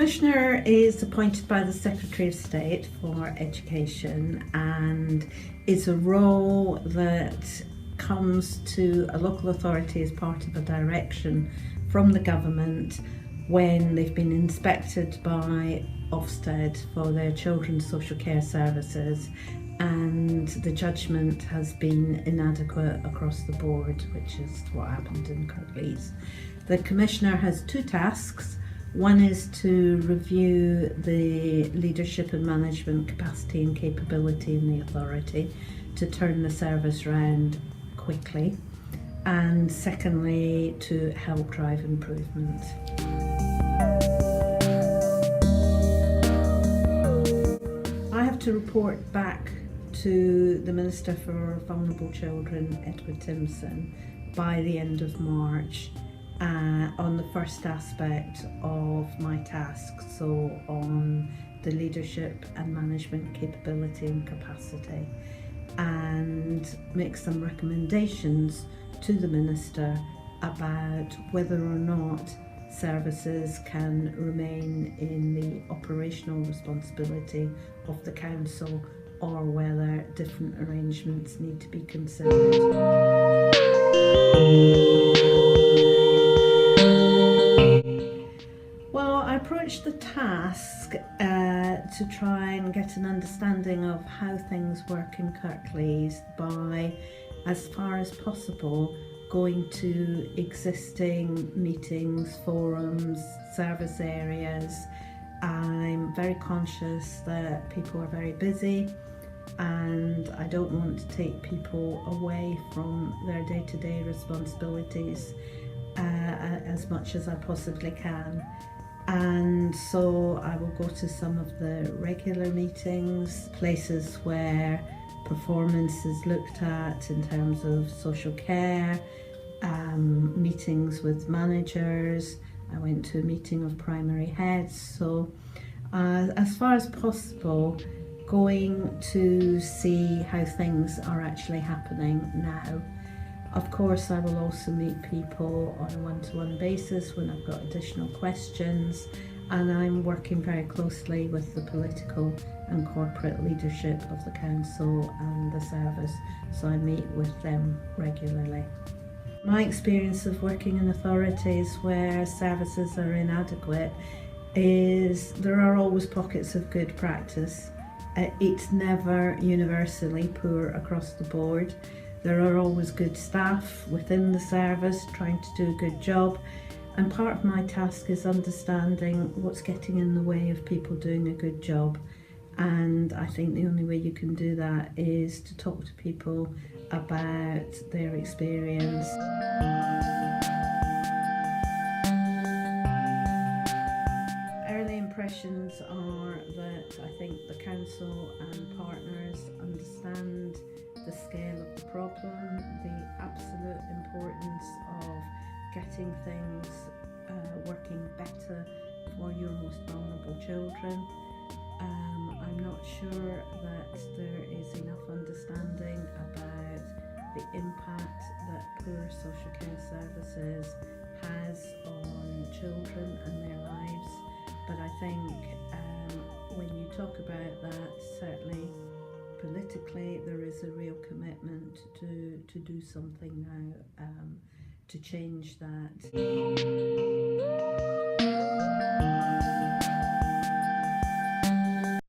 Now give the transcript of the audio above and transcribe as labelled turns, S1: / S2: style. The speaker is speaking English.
S1: Commissioner is appointed by the Secretary of State for Education and is a role that comes to a local authority as part of a direction from the government when they've been inspected by Ofsted for their children's social care services and the judgment has been inadequate across the board, which is what happened in Kirklees. The Commissioner has two tasks. One is to review the leadership and management capacity and capability in the authority to turn the service round quickly, and secondly to help drive improvement. I have to report back to the Minister for Vulnerable Children, Edward Timson, by the end of March on the first aspect of my task, so on the leadership and management capability and capacity, and make some recommendations to the Minister about whether or not services can remain in the operational responsibility of the Council or whether different arrangements need to be considered. Well, I approached the task to try and get an understanding of how things work in Kirklees by, as far as possible, going to existing meetings, forums, service areas. I'm very conscious that people are very busy and I don't want to take people away from their day-to-day responsibilities as much as I possibly can. And so I will go to some of the regular meetings, places where performance is looked at in terms of social care, meetings with managers. I went to a meeting of primary heads. So as far as possible, going to see how things are actually happening now. Of course, I will also meet people on a one-to-one basis when I've got additional questions, and I'm working very closely with the political and corporate leadership of the Council and the service, so I meet with them regularly. My experience of working in authorities where services are inadequate is there are always pockets of good practice. It's never universally poor across the board. There are always good staff within the service trying to do a good job, and part of my task is understanding what's getting in the way of people doing a good job. And I think the only way you can do that is to talk to people about their experience. Early impressions are that I think the Council and partners understand the scale of the problem, the absolute importance of getting things working better for your most vulnerable children. I'm not sure that there is enough understanding about the impact that poor social care services has on children and their lives, but I think when you talk about that, certainly politically there is a real commitment to do something now to change that.